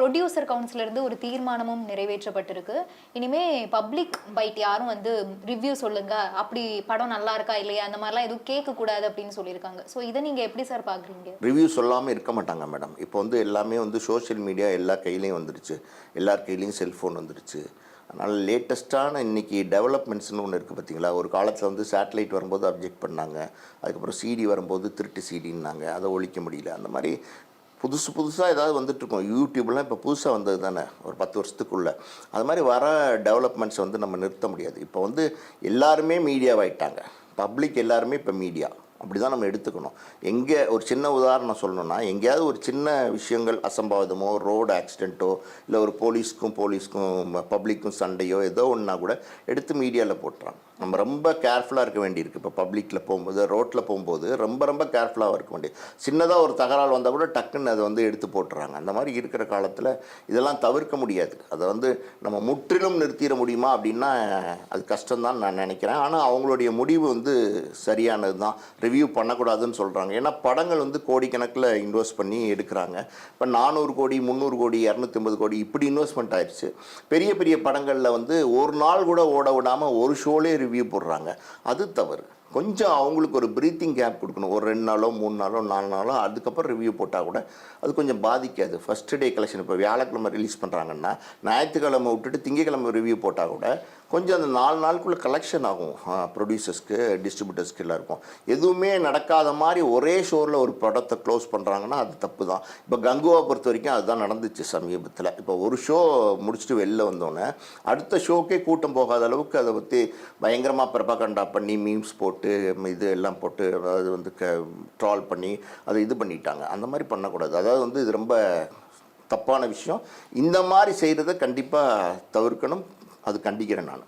Producer கவுன்சில இருந்து ஒரு தீர்மானமும் நிறைவேற்றப்பட்டிருக்கு. இனிமே பப்ளிக் பைட் யாரும் வந்து ரிவ்யூ சொல்லுங்க, அப்படி படம் நல்லா இருக்கா இல்லையா அந்த மாதிரிலாம் எதுவும் கேட்கக்கூடாது அப்படின்னு சொல்லியிருக்காங்க. ஸோ இதை நீங்க எப்படி சார் பாக்குறீங்க? ரிவ்யூ சொல்லாமல் இருக்க மாட்டாங்க மேடம். இப்போ வந்து எல்லாமே வந்து சோஷியல் மீடியா எல்லா கையிலையும் வந்துடுச்சு, எல்லார் கையிலையும் செல்ஃபோன் வந்துடுச்சு. அதனால் லேட்டஸ்ட்டான இன்றைக்கி டெவலப்மெண்ட்ஸ்னு ஒன்று இருக்குது பார்த்தீங்களா. ஒரு காலத்தில் வந்து சேட்டலைட் வரும்போது அப்ஜெக்ட் பண்ணாங்க, அதுக்கப்புறம் சிடி வரும்போது திருட்டு சிடின்னாங்க, அதை ஒழிக்க முடியல. அந்த மாதிரி புதுசாக ஏதாவது வந்துட்டுருக்கோம். யூடியூப்லாம் இப்போ புதுசாக வந்தது தானே, ஒரு 10 வருஷத்துக்குள்ளே. அது மாதிரி வர டெவலப்மெண்ட்ஸ் வந்து நம்ம நிறுத்த முடியாது. இப்போ வந்து எல்லாருமே மீடியாவாயிட்டாங்க, பப்ளிக் எல்லாருமே இப்போ மீடியா, அப்படி தான் நம்ம எடுத்துக்கணும். எங்கே ஒரு சின்ன உதாரணம் சொல்லணும்னா, எங்கேயாவது ஒரு சின்ன விஷயங்கள் அசம்பாவிதமோ, ரோடு ஆக்சிடெண்ட்டோ, இல்லை ஒரு போலீஸ்க்கும் பப்ளிக்கும் சண்டையோ ஏதோ ஒன்றா கூட எடுத்து மீடியாவில் போட்டுறாங்க. நம்ம ரொம்ப கேர்ஃபுல்லாக இருக்க வேண்டியிருக்கு. இப்போ பப்ளிக்கில் போகும்போது, ரோட்டில் போகும்போது ரொம்ப கேர்ஃபுல்லாக இருக்க வேண்டியது. சின்னதாக ஒரு தகராறு வந்தால் கூட டக்குன்னு அதை வந்து எடுத்து போட்டுறாங்க. அந்த மாதிரி இருக்கிற காலத்தில் இதெல்லாம் தவிர்க்க முடியாது. அதை வந்து நம்ம முற்றிலும் நிறுத்திட முடியுமா அப்படின்னா அது கஷ்டம்தான் நான் நினைக்கிறேன். ஆனால் அவங்களுடைய முடிவு வந்து சரியானது தான். ரிவ்யூ பண்ணக்கூடாதுன்னு சொல்கிறாங்க. ஏன்னா படங்கள் வந்து கோடிக்கணக்கில் இன்வெஸ்ட் பண்ணி எடுக்கிறாங்க. இப்போ 400 கோடி 300 கோடி 250 கோடி இப்படி இன்வெஸ்ட்மெண்ட் ஆயிடுச்சு. பெரிய பெரிய படங்களில் வந்து ஒரு நாள் கூட ஓட விடாமல் ஒரு ஷோலே ரிவ்யூ போடுறாங்க. அது தவறு. கொஞ்சம் அவங்களுக்கு ஒரு ப்ரீத்திங் கேப் கொடுக்கணும். ஒரு 2 நாளோ 3 நாளோ 4 நாளோ அதுக்கப்புறம் ரிவ்யூ போட்டால் கூட அது கொஞ்சம் பாதிக்காது. ஃபஸ்ட்டு டே கலெக்ஷன் இப்போ வியாழக்கிழமை ரிலீஸ் பண்ணுறாங்கன்னா ஞாயிற்றுக்கிழமை விட்டுட்டு திங்கக்கிழமை ரிவ்யூ போட்டால் கூட கொஞ்சம் அந்த 4 நாளுக்குள்ளே கலெக்ஷன் ஆகும். ப்ரொடியூசர்ஸ்க்கு, டிஸ்ட்ரிபியூட்டர்ஸ்க்கு எல்லாருக்கும். எதுவுமே நடக்காத மாதிரி ஒரே ஷோவில் ஒரு படத்தை க்ளோஸ் பண்ணுறாங்கன்னா அது தப்பு தான். இப்போ கங்குவா பொறுத்த வரைக்கும் அதுதான் நடந்துச்சு சமீபத்தில். இப்போ ஒரு ஷோ முடிச்சுட்டு வெளில வந்தோன்னே அடுத்த ஷோக்கே கூட்டம் போகாத அளவுக்கு அதை பற்றி பயங்கரமாக ப்ரொபகண்டா பண்ணி மீம்ஸ் போட்டு இது எல்லாம் போட்டு அதாவது வந்து ட்ரால் பண்ணி அதை இது பண்ணிட்டாங்க. அந்த மாதிரி பண்ணக்கூடாது. அதாவது வந்து இது ரொம்ப தப்பான விஷயம். இந்த மாதிரி செய்கிறத கண்டிப்பாக தவிர்க்கணும். அது கண்டிக்கிறேன் நான்.